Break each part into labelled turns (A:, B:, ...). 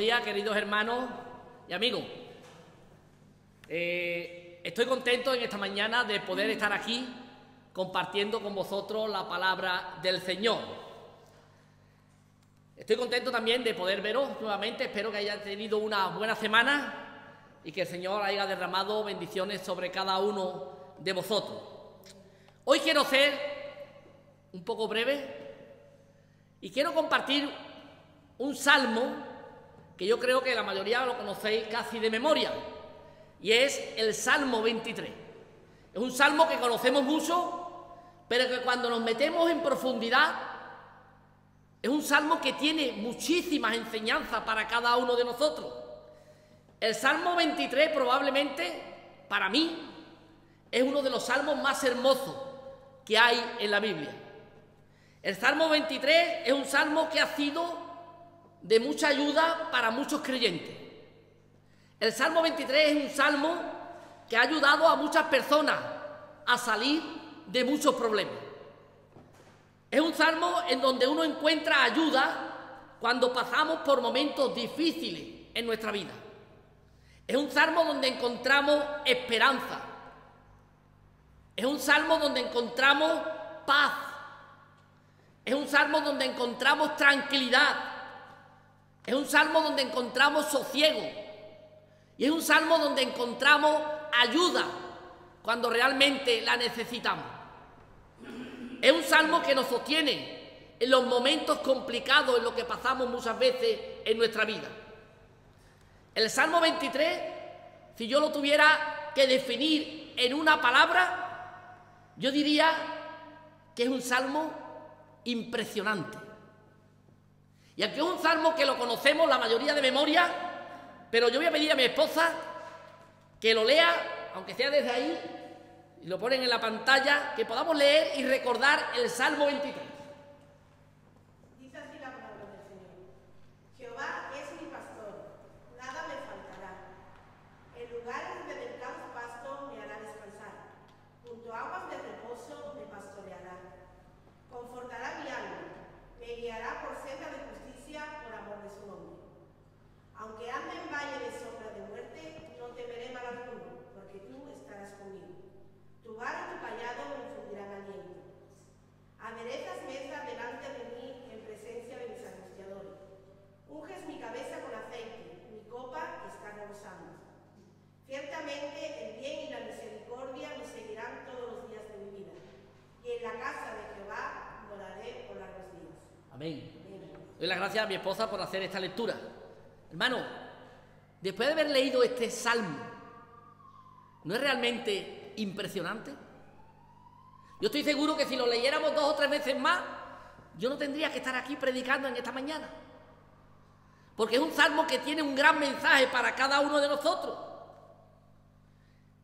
A: días, queridos hermanos y amigos. Estoy contento en esta mañana de poder estar aquí compartiendo con vosotros la palabra del Señor. Estoy contento también de poder veros nuevamente. Espero que hayáis tenido una buena semana y que el Señor haya derramado bendiciones sobre cada uno de vosotros. Hoy quiero ser un poco breve y quiero compartir un salmo que yo creo que la mayoría lo conocéis casi de memoria, y es el Salmo 23. Es un salmo que conocemos mucho, pero que cuando nos metemos en profundidad, es un salmo que tiene muchísimas enseñanzas para cada uno de nosotros. El Salmo 23 probablemente, para mí, es uno de los salmos más hermosos que hay en la Biblia. El Salmo 23 es un salmo que ha sido de mucha ayuda para muchos creyentes. El Salmo 23 es un salmo que ha ayudado a muchas personas a salir de muchos problemas. Es un salmo en donde uno encuentra ayuda cuando pasamos por momentos difíciles en nuestra vida. Es un salmo donde encontramos esperanza. Es un salmo donde encontramos paz. Es un salmo donde encontramos tranquilidad. Es un salmo donde encontramos sosiego. Y es un salmo donde encontramos ayuda cuando realmente la necesitamos. Es un salmo que nos sostiene en los momentos complicados en los que pasamos muchas veces en nuestra vida. El Salmo 23, si yo lo tuviera que definir en una palabra, yo diría que es un salmo impresionante. Y aquí es un salmo que lo conocemos la mayoría de memoria, pero yo voy a pedir a mi esposa que lo lea, aunque sea desde ahí, y lo ponen en la pantalla, que podamos leer y recordar el Salmo 23.
B: Dice así la palabra del Señor. Jehová es mi pastor, nada me faltará. En lugares de delicados pastos me hará descansar, junto a aguas de reposo me pastoreará. Confortará mi alma, me guiará por senda de justicia por amor de su nombre. Aunque ande en valle de sombra de muerte, no temeré mal alguno, porque tú estarás conmigo. Tu vara y tu callado me infundirán aliento. Aderezas mesa delante de mí en presencia de mis angustiadores. Unges mi cabeza con aceite, mi copa está rebosando. Ciertamente el bien y la misericordia me seguirán todos los días de mi vida, y en la casa de Jehová moraré por largos días.
A: Amén. Doy las gracias a mi esposa por hacer esta lectura. Hermano, después de haber leído este salmo, ¿no es realmente impresionante? Yo estoy seguro que si lo leyéramos 2 o 3 veces más, yo no tendría que estar aquí predicando en esta mañana. Porque es un salmo que tiene un gran mensaje para cada uno de nosotros.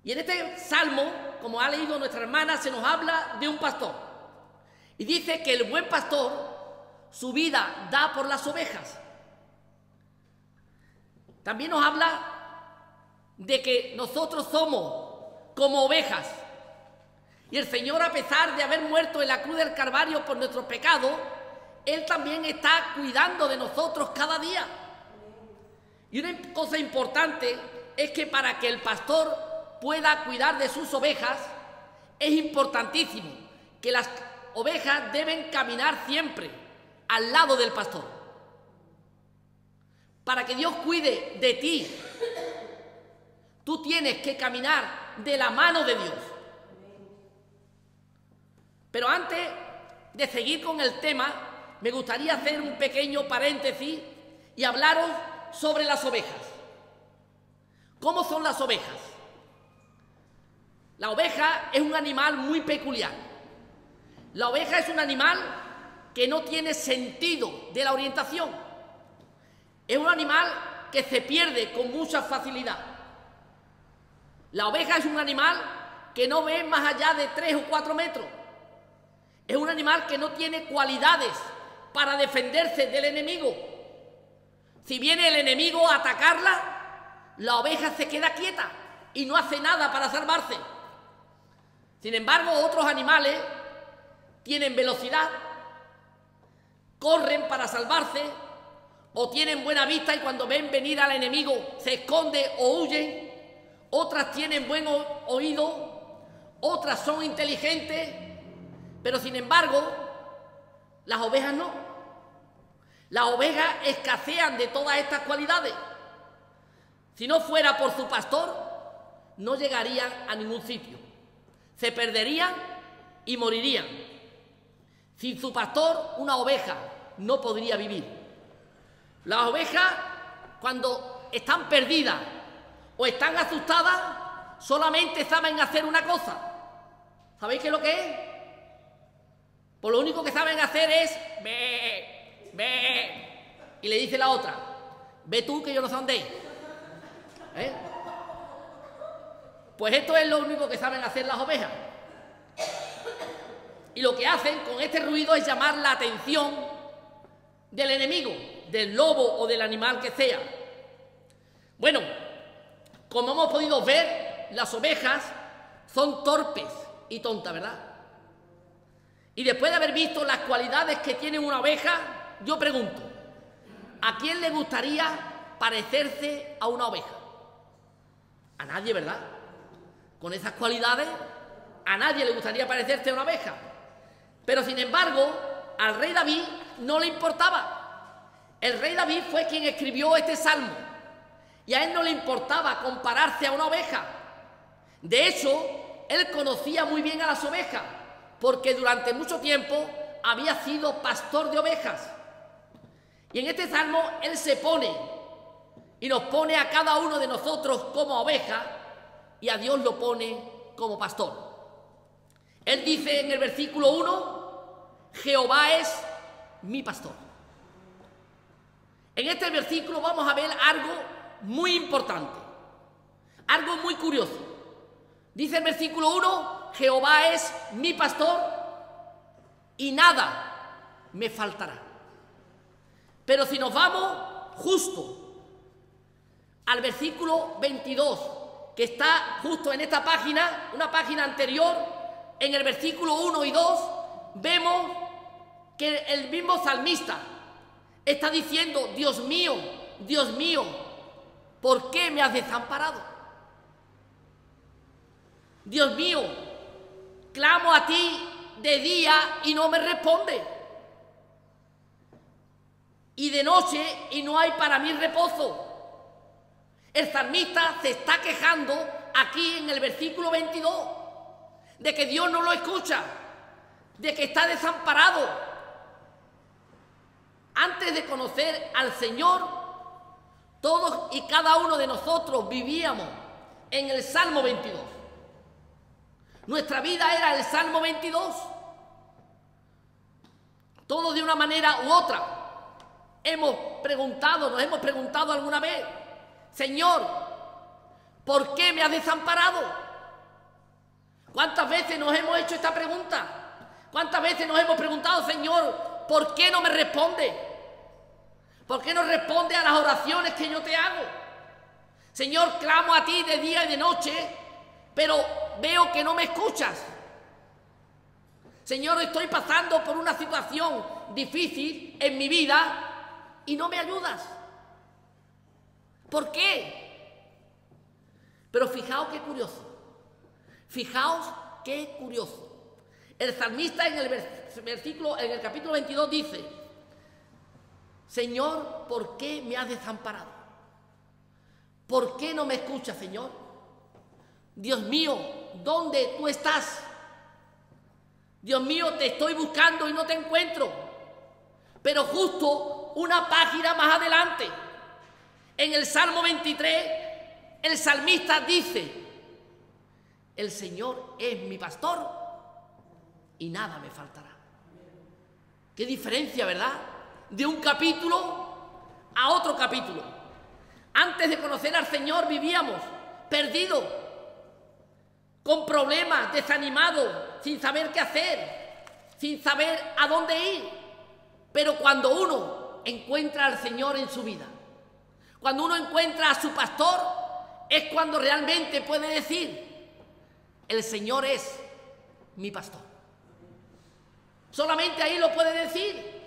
A: Y en este salmo, como ha leído nuestra hermana, se nos habla de un pastor. Y dice que el buen pastor su vida da por las ovejas. También nos habla de que nosotros somos como ovejas. Y el Señor, a pesar de haber muerto en la cruz del Calvario por nuestros pecados, Él también está cuidando de nosotros cada día. Y una cosa importante es que para que el pastor pueda cuidar de sus ovejas, es importantísimo que las ovejas deben caminar siempre al lado del pastor. Para que Dios cuide de ti, tú tienes que caminar de la mano de Dios. Pero antes de seguir con el tema, me gustaría hacer un pequeño paréntesis y hablaros sobre las ovejas. ¿Cómo son las ovejas? La oveja es un animal muy peculiar. La oveja es un animal que no tiene sentido de la orientación. Es un animal que se pierde con mucha facilidad. La oveja es un animal que no ve más allá de 3 o 4 metros. Es un animal que no tiene cualidades para defenderse del enemigo. Si viene el enemigo a atacarla, la oveja se queda quieta y no hace nada para salvarse. Sin embargo, otros animales tienen velocidad, corren para salvarse, o tienen buena vista y cuando ven venir al enemigo se esconden o huyen. Otras tienen buen oído, otras son inteligentes, pero sin embargo, las ovejas no. Las ovejas escasean de todas estas cualidades. Si no fuera por su pastor, no llegarían a ningún sitio. Se perderían y morirían. Sin su pastor, una oveja no podría vivir. Las ovejas, cuando están perdidas o están asustadas, solamente saben hacer una cosa. ¿Sabéis qué es lo que es? Pues lo único que saben hacer es ve, ve. Y le dice la otra, ve tú que yo no sé dónde ir. Pues esto es lo único que saben hacer las ovejas. Y lo que hacen con este ruido es llamar la atención del enemigo, del lobo o del animal que sea. Bueno, como hemos podido ver, las ovejas son torpes y tontas, ¿verdad? Y después de haber visto las cualidades que tiene una oveja, yo pregunto, ¿a quién le gustaría parecerse a una oveja? A nadie, ¿verdad? Con esas cualidades, a nadie le gustaría parecerse a una oveja. Pero sin embargo, al rey David no le importaba. El rey David fue quien escribió este salmo. Y a él no le importaba compararse a una oveja. De hecho, él conocía muy bien a las ovejas, porque durante mucho tiempo había sido pastor de ovejas. Y en este salmo él se pone y nos pone a cada uno de nosotros como oveja y a Dios lo pone como pastor. Él dice en el versículo 1, Jehová es mi pastor. En este versículo vamos a ver algo muy importante, algo muy curioso. Dice el versículo 1, Jehová es mi pastor y nada me faltará. Pero si nos vamos justo al versículo 22, que está justo en esta página, una página anterior, en el versículo 1 y 2, vemos que el mismo salmista está diciendo, Dios mío, ¿por qué me has desamparado? Dios mío, clamo a ti de día y no me responde, y de noche y no hay para mí reposo. El salmista se está quejando aquí en el versículo 22 de que Dios no lo escucha, de que está desamparado. Antes de conocer al Señor, todos y cada uno de nosotros vivíamos en el Salmo 22. Nuestra vida era el Salmo 22. Todos de una manera u otra nos hemos preguntado alguna vez, Señor, ¿por qué me has desamparado? ¿Cuántas veces nos hemos hecho esta pregunta? ¿Cuántas veces nos hemos preguntado, Señor, ¿por qué no me responde? ¿Por qué no responde a las oraciones que yo te hago? Señor, clamo a ti de día y de noche, pero veo que no me escuchas. Señor, estoy pasando por una situación difícil en mi vida y no me ayudas. ¿Por qué? Pero fijaos qué curioso. Fijaos qué curioso. El salmista en el capítulo 22 dice, Señor, ¿por qué me has desamparado? ¿Por qué no me escuchas, Señor? Dios mío, ¿dónde tú estás? Dios mío, te estoy buscando y no te encuentro. Pero justo una página más adelante, en el Salmo 23, el salmista dice, el Señor es mi pastor y nada me faltará. Qué diferencia, ¿verdad? De un capítulo a otro capítulo. Antes de conocer al Señor vivíamos perdidos, con problemas, desanimados, sin saber qué hacer, sin saber a dónde ir. Pero cuando uno encuentra al Señor en su vida, cuando uno encuentra a su pastor, es cuando realmente puede decir, el Señor es mi pastor. Solamente ahí lo puede decir.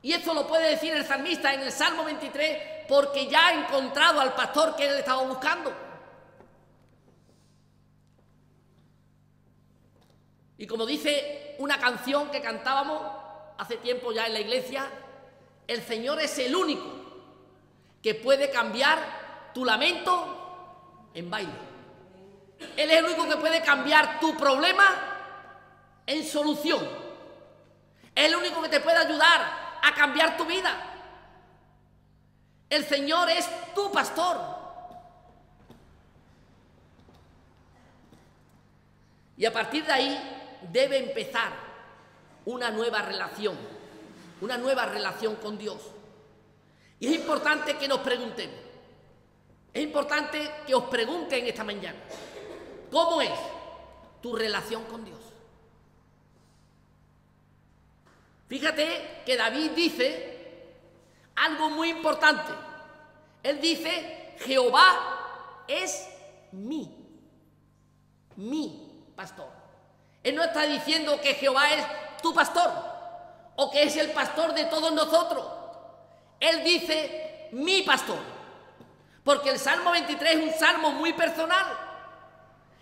A: Y esto lo puede decir el salmista en el Salmo 23, porque ya ha encontrado al pastor que él estaba buscando. Y como dice una canción que cantábamos hace tiempo ya en la iglesia, el Señor es el único que puede cambiar tu lamento en baile. Él es el único que puede cambiar tu problema en solución. Es el único que te puede ayudar a cambiar tu vida. El Señor es tu pastor. Y a partir de ahí debe empezar una nueva relación con Dios. Y es importante que nos preguntemos, es importante que os pregunten esta mañana, ¿cómo es tu relación con Dios? Fíjate que David dice algo muy importante. Él dice, Jehová es mi pastor. Él no está diciendo que Jehová es tu pastor o que es el pastor de todos nosotros. Él dice mi pastor, porque el Salmo 23 es un salmo muy personal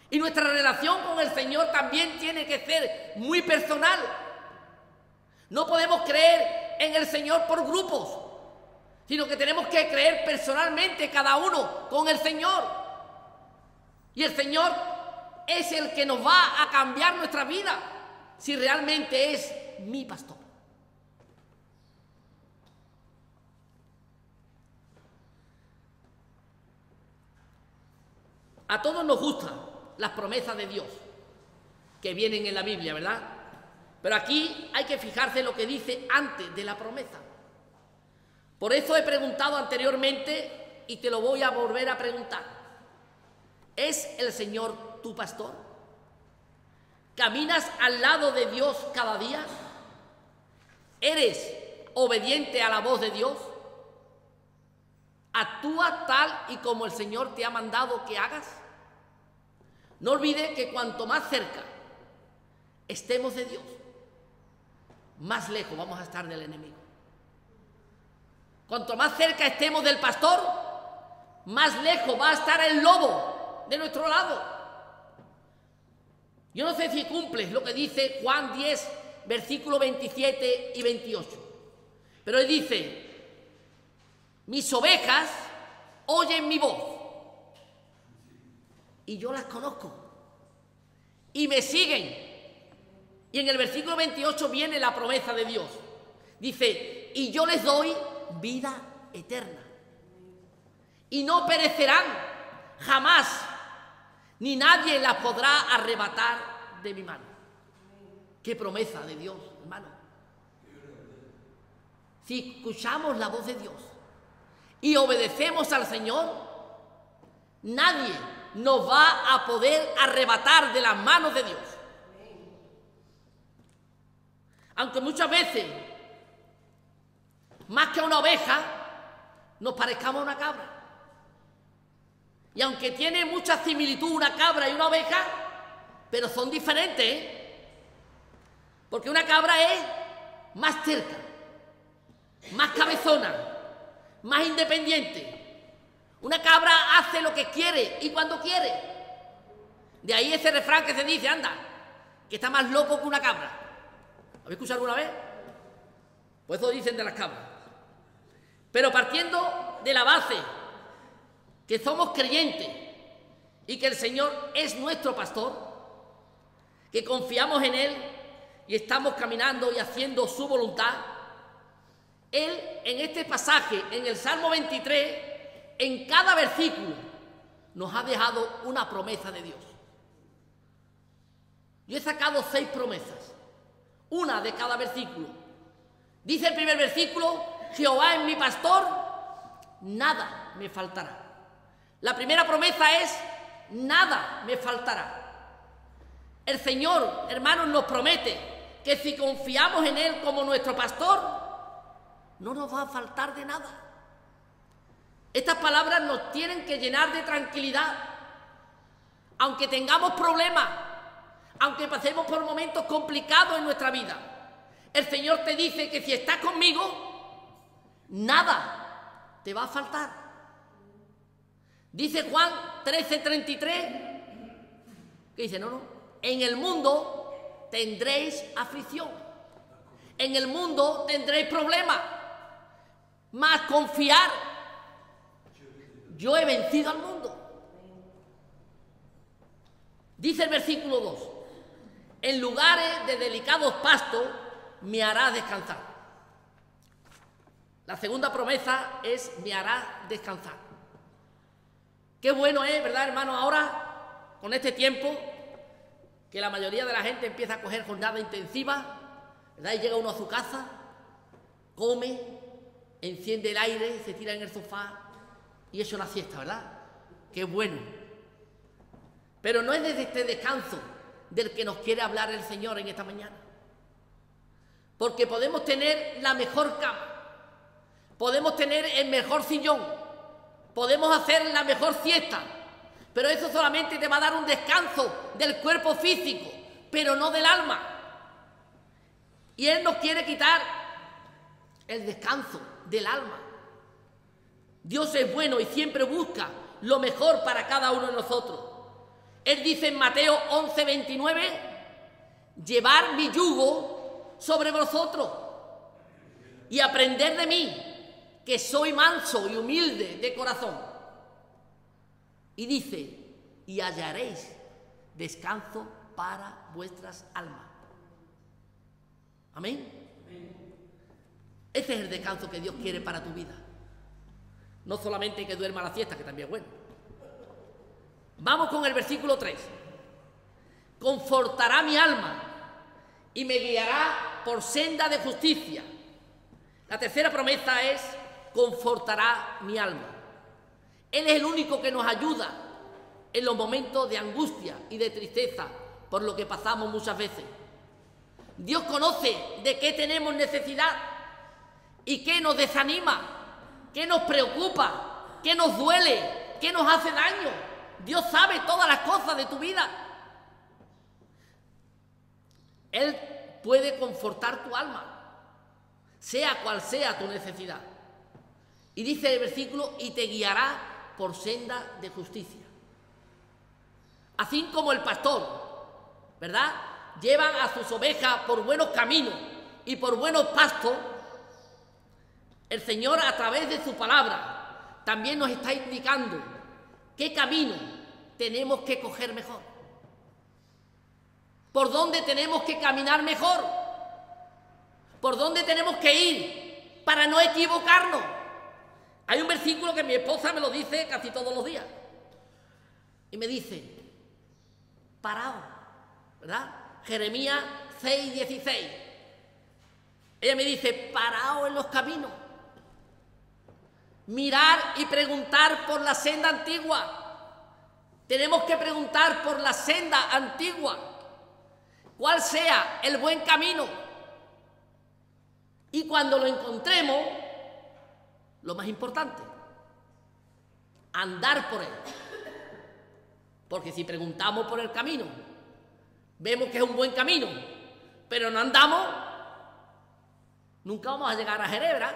A: y nuestra relación con el Señor también tiene que ser muy personal. No podemos creer en el Señor por grupos, sino que tenemos que creer personalmente cada uno con el Señor. Y el Señor es el que nos va a cambiar nuestra vida si realmente es mi pastor. A todos nos gustan las promesas de Dios que vienen en la Biblia, ¿verdad? Pero aquí hay que fijarse en lo que dice antes de la promesa. Por eso he preguntado anteriormente y te lo voy a volver a preguntar. ¿Es el Señor tu pastor? ¿Caminas al lado de Dios cada día? ¿Eres obediente a la voz de Dios? ¿Actúa tal y como el Señor te ha mandado que hagas? No olvides que cuanto más cerca estemos de Dios, más lejos vamos a estar del enemigo. Cuanto más cerca estemos del pastor, más lejos va a estar el lobo de nuestro lado. Yo no sé si cumples lo que dice Juan 10, versículos 27 y 28. Pero él dice, mis ovejas oyen mi voz y yo las conozco y me siguen. Y en el versículo 28 viene la promesa de Dios. Dice, y yo les doy vida eterna. Y no perecerán jamás, ni nadie las podrá arrebatar de mi mano. Qué promesa de Dios, hermano. Si escuchamos la voz de Dios y obedecemos al Señor, nadie nos va a poder arrebatar de las manos de Dios. Aunque muchas veces, más que a una oveja, nos parezcamos a una cabra. Y aunque tiene mucha similitud una cabra y una oveja, pero son diferentes, ¿eh? Porque una cabra es más terca, más cabezona, más independiente. Una cabra hace lo que quiere y cuando quiere. De ahí ese refrán que se dice, anda, que está más loco que una cabra. ¿Habéis escuchado alguna vez? Pues eso dicen de las cabras. Pero partiendo de la base que somos creyentes y que el Señor es nuestro pastor, que confiamos en Él y estamos caminando y haciendo su voluntad, Él en este pasaje, en el Salmo 23, en cada versículo nos ha dejado una promesa de Dios. Yo he sacado 6 promesas, una de cada versículo. Dice el primer versículo, Jehová es mi pastor, nada me faltará. La primera promesa es, nada me faltará. El Señor, hermanos, nos promete que si confiamos en Él como nuestro pastor, no nos va a faltar de nada. Estas palabras nos tienen que llenar de tranquilidad. Aunque tengamos problemas, aunque pasemos por momentos complicados en nuestra vida, el Señor te dice que si estás conmigo, nada te va a faltar. Dice Juan 13:33, que dice, no, en el mundo tendréis aflicción, en el mundo tendréis problemas, mas confiar, yo he vencido al mundo. Dice el versículo 2, en lugares de delicados pastos me harás descansar. La segunda promesa es me harás descansar. Qué bueno es, ¿verdad, hermano? Ahora, con este tiempo, que la mayoría de la gente empieza a coger jornada intensiva, ¿verdad? Y llega uno a su casa, come, enciende el aire, se tira en el sofá y echa una siesta, ¿verdad? Qué bueno. Pero no es desde este descanso del que nos quiere hablar el Señor en esta mañana. Porque podemos tener la mejor cama, podemos tener el mejor sillón, podemos hacer la mejor siesta, pero eso solamente te va a dar un descanso del cuerpo físico, pero no del alma. Y Él nos quiere quitar el descanso del alma. Dios es bueno y siempre busca lo mejor para cada uno de nosotros. Él dice en Mateo 11:29, llevar mi yugo sobre vosotros y aprender de mí, que soy manso y humilde de corazón. Y dice, y hallaréis descanso para vuestras almas. Amén. Ese es el descanso que Dios quiere para tu vida. No solamente que duerma la siesta, que también es bueno. Vamos con el versículo 3. Confortará mi alma y me guiará por senda de justicia. La tercera promesa es confortará mi alma. Él es el único que nos ayuda en los momentos de angustia y de tristeza por lo que pasamos muchas veces. Dios conoce de qué tenemos necesidad y qué nos desanima, qué nos preocupa, qué nos duele, qué nos hace daño. Dios sabe todas las cosas de tu vida. Él puede confortar tu alma, sea cual sea tu necesidad. Y dice el versículo, y te guiará por senda de justicia. Así como el pastor, ¿verdad?, llevan a sus ovejas por buenos caminos y por buenos pastos, el Señor a través de su palabra también nos está indicando qué camino tenemos que coger mejor, por dónde tenemos que caminar mejor, por dónde tenemos que ir para no equivocarnos. Hay un versículo que mi esposa me lo dice casi todos los días y me dice, parado, ¿verdad? Jeremías 6:16. Ella me dice, parado en los caminos, mirar y preguntar por la senda antigua. Tenemos que preguntar por la senda antigua, cuál sea el buen camino. Y cuando lo encontremos, lo más importante, andar por él. Porque si preguntamos por el camino, vemos que es un buen camino, pero no andamos, nunca vamos a llegar a Jerez, ¿verdad?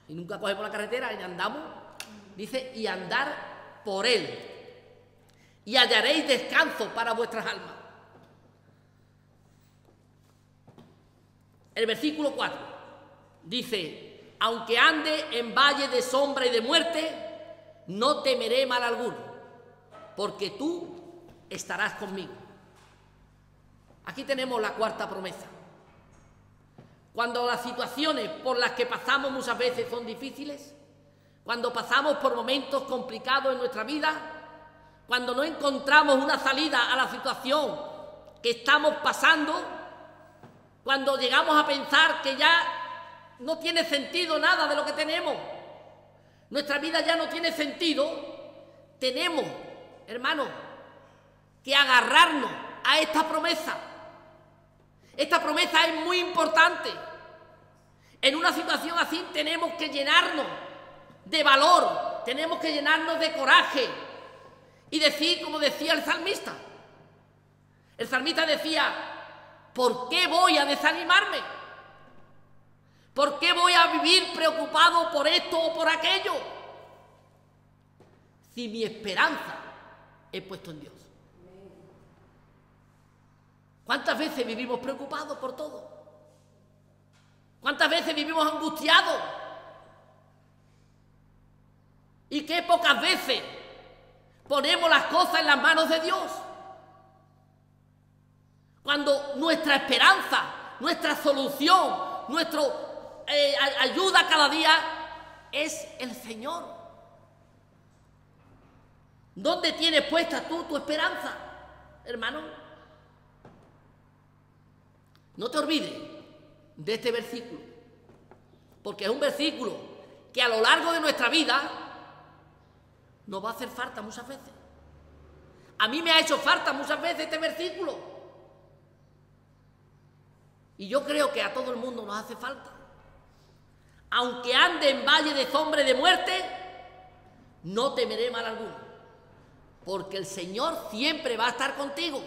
A: Y nunca cogemos la carretera y andamos. Dice, y andar por él, y hallaréis descanso para vuestras almas. El versículo 4 dice, aunque ande en valle de sombra y de muerte, no temeré mal alguno, porque tú estarás conmigo. Aquí tenemos la cuarta promesa. Cuando las situaciones por las que pasamos muchas veces son difíciles, cuando pasamos por momentos complicados en nuestra vida, cuando no encontramos una salida a la situación que estamos pasando, cuando llegamos a pensar que ya no tiene sentido nada de lo que tenemos, nuestra vida ya no tiene sentido, tenemos, hermanos, que agarrarnos a esta promesa. Esta promesa es muy importante. En una situación así tenemos que llenarnos de valor, tenemos que llenarnos de coraje y decir, como decía el salmista. El salmista decía, ¿por qué voy a desanimarme? ¿Por qué voy a vivir preocupado por esto o por aquello? Si mi esperanza he puesto en Dios. ¿Cuántas veces vivimos preocupados por todo? ¿Cuántas veces vivimos angustiados? ¿Y qué pocas veces ponemos las cosas en las manos de Dios? Cuando nuestra esperanza, nuestra solución, nuestra ayuda cada día es el Señor. ¿Dónde tienes puesta tú tu esperanza, hermano? No te olvides de este versículo, porque es un versículo que a lo largo de nuestra vida nos va a hacer falta muchas veces. A mí me ha hecho falta muchas veces este versículo. Y yo creo que a todo el mundo nos hace falta. Aunque ande en valle de sombra y de muerte, no temeré mal alguno, porque el Señor siempre va a estar contigo.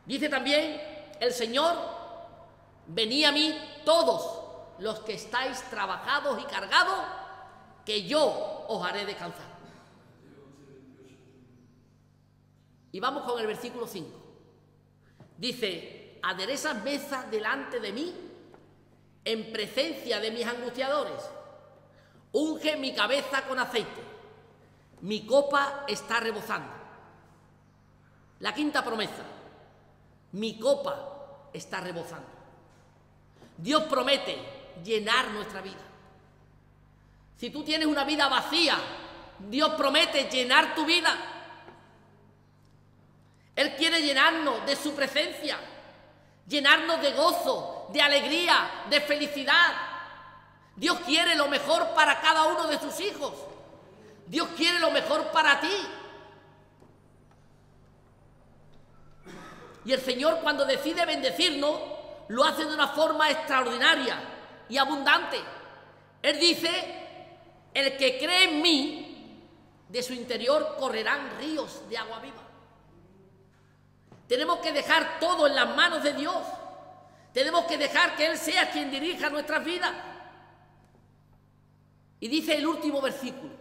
A: Dice también el Señor: venid a mí todos los que estáis trabajados y cargados, que yo os haré descansar. Y vamos con el versículo 5. Dice: aderezas mesas delante de mí en presencia de mis angustiadores. Unge mi cabeza con aceite. Mi copa está rebosando. La quinta promesa: mi copa está rebosando. Dios promete llenar nuestra vida. Si tú tienes una vida vacía, Dios promete llenar tu vida. Él quiere llenarnos de su presencia, llenarnos de gozo, de alegría, de felicidad. Dios quiere lo mejor para cada uno de sus hijos. Dios quiere lo mejor para ti. Y el Señor, cuando decide bendecirnos, lo hace de una forma extraordinaria y abundante. Él dice: el que cree en mí, de su interior correrán ríos de agua viva. Tenemos que dejar todo en las manos de Dios. Tenemos que dejar que Él sea quien dirija nuestras vidas. Y dice el último versículo,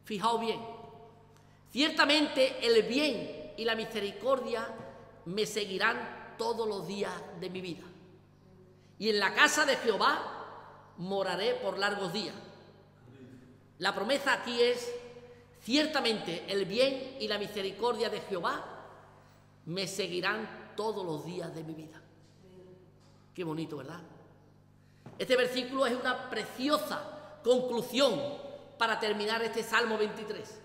A: fijaos bien: ciertamente el bien y la misericordia me seguirán todos los días de mi vida, y en la casa de Jehová moraré por largos días. La promesa aquí es: ciertamente el bien y la misericordia de Jehová me seguirán todos los días de mi vida. Qué bonito, ¿verdad? Este versículo es una preciosa conclusión para terminar este Salmo 23.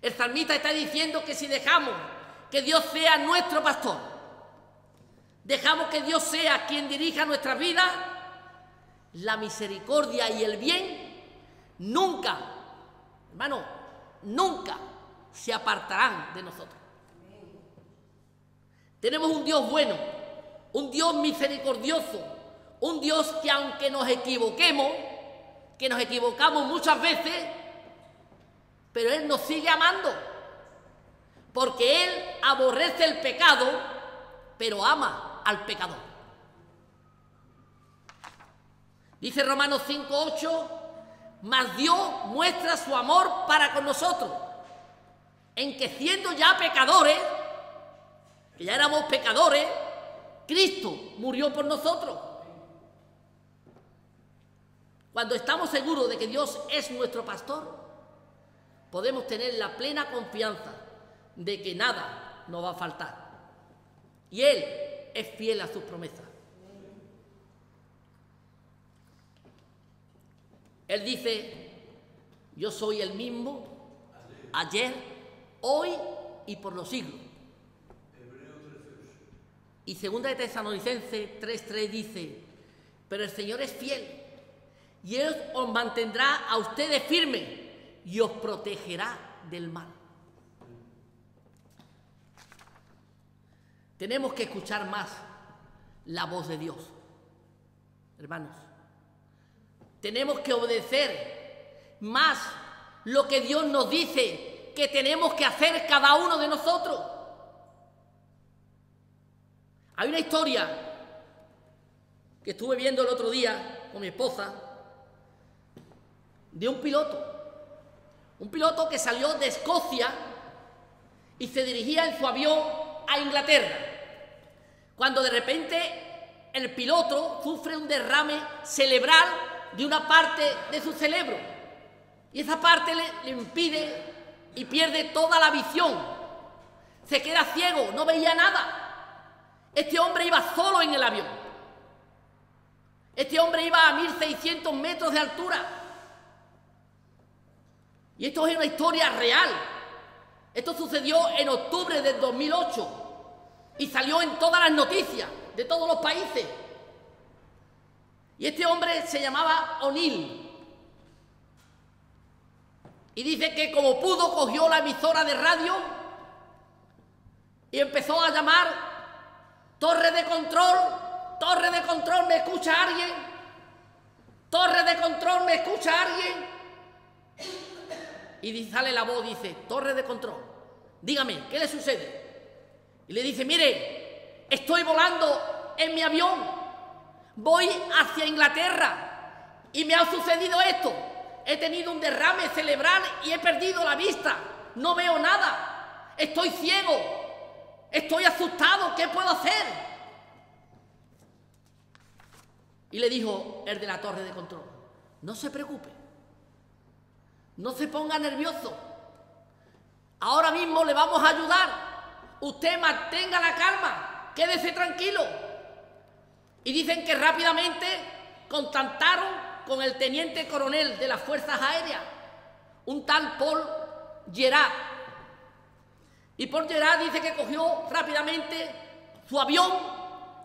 A: El salmista está diciendo que si dejamos que Dios sea nuestro pastor, dejamos que Dios sea quien dirija nuestra vida, la misericordia y el bien nunca, hermano, nunca se apartarán de nosotros. Tenemos un Dios bueno, un Dios misericordioso, un Dios que aunque nos equivoquemos, que nos equivocamos muchas veces, pero Él nos sigue amando, porque Él aborrece el pecado, pero ama al pecador. Dice Romanos 5:8, mas Dios muestra su amor para con nosotros, en que siendo ya pecadores, que ya éramos pecadores, Cristo murió por nosotros. Cuando estamos seguros de que Dios es nuestro pastor, podemos tener la plena confianza de que nada nos va a faltar. Y Él es fiel a sus promesas. Él dice: yo soy el mismo ayer, hoy y por los siglos. Y 2 de Tesalonicenses 3:3 dice: pero el Señor es fiel, y Él os mantendrá a ustedes firmes y os protegerá del mal. Tenemos que escuchar más la voz de Dios, hermanos. Tenemos que obedecer más lo que Dios nos dice que tenemos que hacer cada uno de nosotros. Hay una historia que estuve viendo el otro día con mi esposa, de un piloto que salió de Escocia y se dirigía en su avión a Inglaterra, cuando de repente el piloto sufre un derrame cerebral de una parte de su cerebro, y esa parte le impide y pierde toda la visión, se queda ciego, no veía nada. Este hombre iba solo en el avión, este hombre iba a 1600 metros de altura, y esto es una historia real. Esto sucedió en octubre del 2008 y salió en todas las noticias de todos los países. Y este hombre se llamaba O'Neill. Y dice que como pudo cogió la emisora de radio y empezó a llamar: torre de control, ¿me escucha alguien? Torre de control, ¿me escucha alguien? Y sale la voz, dice: torre de control, dígame, ¿qué le sucede? Y le dice: mire, estoy volando en mi avión, voy hacia Inglaterra y me ha sucedido esto. He tenido un derrame cerebral y he perdido la vista, no veo nada, estoy ciego, estoy asustado, ¿qué puedo hacer? Y le dijo el de la torre de control: no se preocupe, no se ponga nervioso, ahora mismo le vamos a ayudar, usted mantenga la calma, quédese tranquilo. Y dicen que rápidamente contactaron con el teniente coronel de las Fuerzas Aéreas, un tal Paul Gerard. Y Paul Gerard dice que cogió rápidamente su avión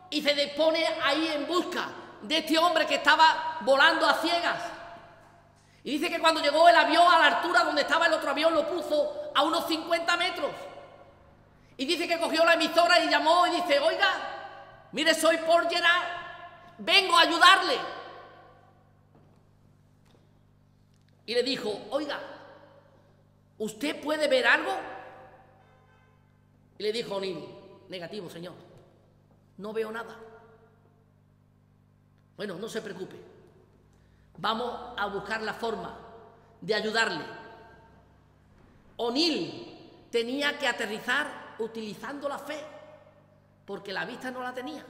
A: y se dispone ahí en busca de este hombre que estaba volando a ciegas. Y dice que cuando llegó el avión a la altura donde estaba el otro avión, lo puso a unos 50 metros. Y dice que cogió la emisora y llamó y dice: oiga, mire, soy Paul Gerard, vengo a ayudarle. Y le dijo: oiga, ¿usted puede ver algo? Y le dijo O'Neill: negativo, señor, no veo nada. Bueno, no se preocupe, vamos a buscar la forma de ayudarle. O'Neill tenía que aterrizar utilizando la fe, porque la vista no la tenía.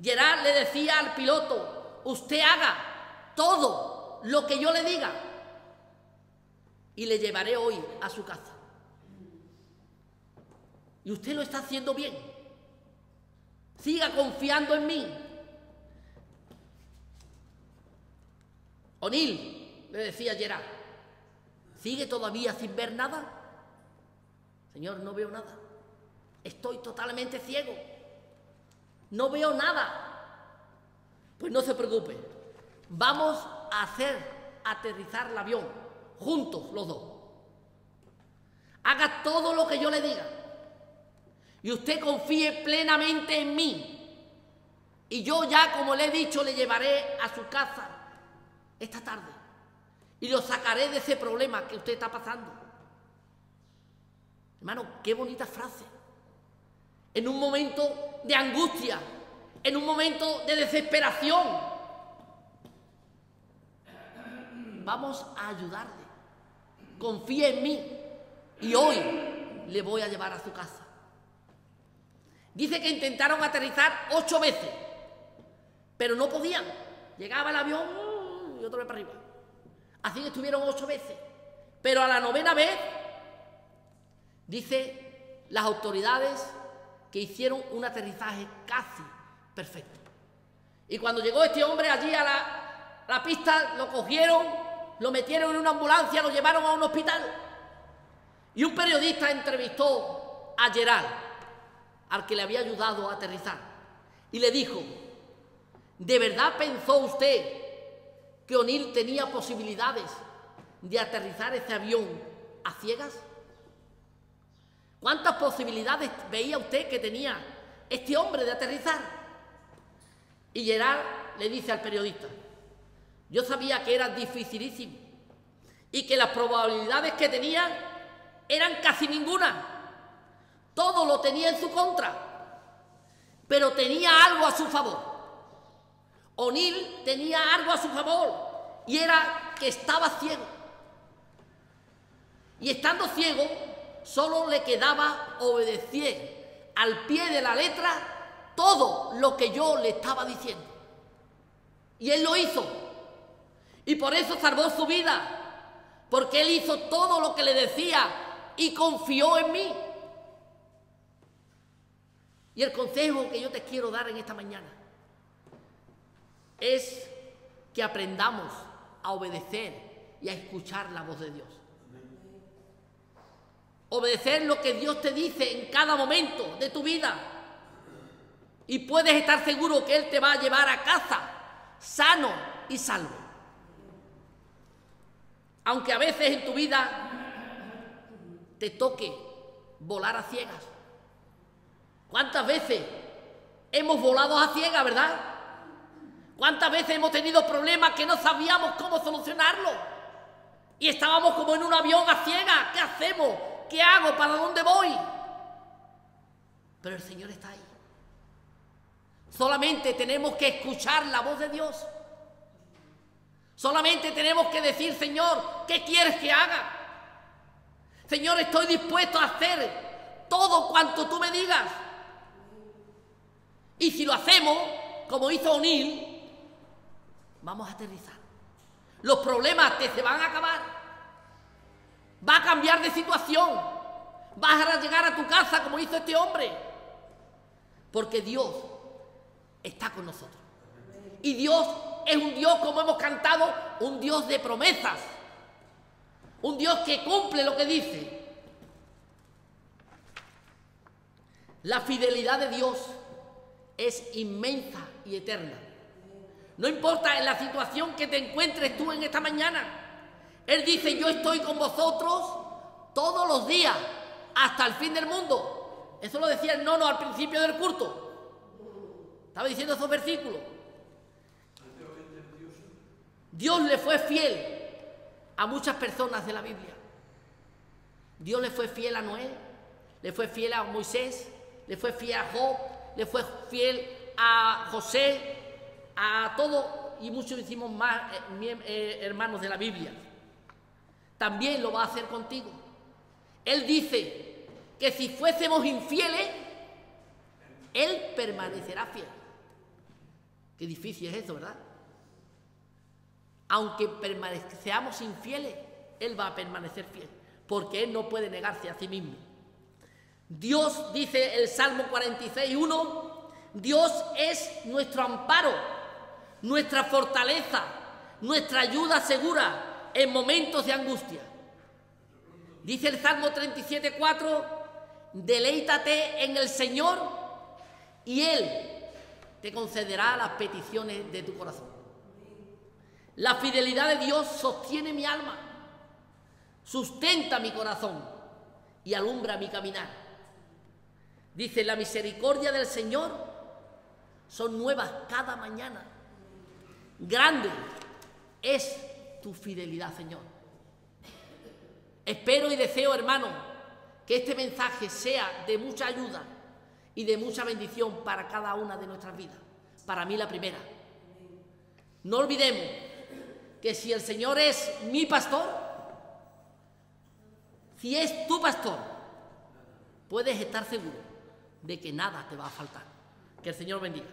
A: Gerard le decía al piloto: usted haga todo lo que yo le diga y le llevaré hoy a su casa. Y usted lo está haciendo bien. Siga confiando en mí. O'Neill, le decía Gerard, ¿sigue todavía sin ver nada? Señor, no veo nada. Estoy totalmente ciego. No veo nada. Pues no se preocupe. Vamos a hacer aterrizar el avión juntos los dos. Haga todo lo que yo le diga. Y usted confíe plenamente en mí. Y yo ya, como le he dicho, le llevaré a su casa esta tarde. Y lo sacaré de ese problema que usted está pasando. Hermano, qué bonita frase. En un momento de angustia, en un momento de desesperación, vamos a ayudarle. Confíe en mí y hoy le voy a llevar a su casa. Dice que intentaron aterrizar 8 veces, pero no podían. Llegaba el avión y otra vez para arriba. Así que estuvieron 8 veces. Pero a la 9ª vez, dice las autoridades que hicieron un aterrizaje casi perfecto. Y cuando llegó este hombre allí a la pista, lo cogieron, lo metieron en una ambulancia, lo llevaron a un hospital. Y un periodista entrevistó a Gerard, al que le había ayudado a aterrizar, y le dijo: ¿de verdad pensó usted que O'Neill tenía posibilidades de aterrizar ese avión a ciegas? ¿Cuántas posibilidades veía usted que tenía este hombre de aterrizar? Y Gerard le dice al periodista: yo sabía que era dificilísimo y que las probabilidades que tenía eran casi ninguna. Todo lo tenía en su contra, pero tenía algo a su favor. O'Neill tenía algo a su favor, y era que estaba ciego. Y estando ciego, solo le quedaba obedecer al pie de la letra todo lo que yo le estaba diciendo. Y él lo hizo. Y por eso salvó su vida, porque él hizo todo lo que le decía y confió en mí. Y el consejo que yo te quiero dar en esta mañana es que aprendamos a obedecer y a escuchar la voz de Dios. Obedecer lo que Dios te dice en cada momento de tu vida. Y puedes estar seguro que Él te va a llevar a casa sano y salvo. Aunque a veces en tu vida te toque volar a ciegas. ¿Cuántas veces hemos volado a ciegas, verdad? ¿Cuántas veces hemos tenido problemas que no sabíamos cómo solucionarlo? Y estábamos como en un avión a ciegas. ¿Qué hacemos? ¿Qué hago? ¿Para dónde voy? Pero el Señor está ahí. Solamente tenemos que escuchar la voz de Dios. Solamente tenemos que decir: Señor, ¿qué quieres que haga? Señor, estoy dispuesto a hacer todo cuanto tú me digas. Y si lo hacemos, como hizo O'Neill, vamos a aterrizar. Los problemas se van a acabar. Va a cambiar de situación. Vas a llegar a tu casa como hizo este hombre. Porque Dios está con nosotros. Y Dios es un Dios, como hemos cantado, un Dios de promesas. Un Dios que cumple lo que dice. La fidelidad de Dios es inmensa y eterna. No importa en la situación que te encuentres tú en esta mañana. Él dice: yo estoy con vosotros todos los días hasta el fin del mundo. Eso lo decía el nono al principio del culto. Estaba diciendo esos versículos. Dios le fue fiel a muchas personas de la Biblia. Dios le fue fiel a Noé, le fue fiel a Moisés, le fue fiel a Job, le fue fiel a José, a todos y muchísimos más hermanos de la Biblia. También lo va a hacer contigo. Él dice que si fuésemos infieles, Él permanecerá fiel. Qué difícil es eso, ¿verdad? Aunque seamos infieles, Él va a permanecer fiel, porque Él no puede negarse a sí mismo. Dios, dice el Salmo 46:1, Dios es nuestro amparo, nuestra fortaleza, nuestra ayuda segura en momentos de angustia. Dice el Salmo 37:4, deleítate en el Señor y Él te concederá las peticiones de tu corazón. La fidelidad de Dios sostiene mi alma, sustenta mi corazón y alumbra mi caminar. Dice: la misericordia del Señor son nuevas cada mañana. Grande es tu fidelidad, Señor. Espero y deseo, hermano, que este mensaje sea de mucha ayuda y de mucha bendición para cada una de nuestras vidas. Para mí la primera. No olvidemos que si el Señor es mi pastor, si es tu pastor, puedes estar seguro de que nada te va a faltar. Que el Señor bendiga.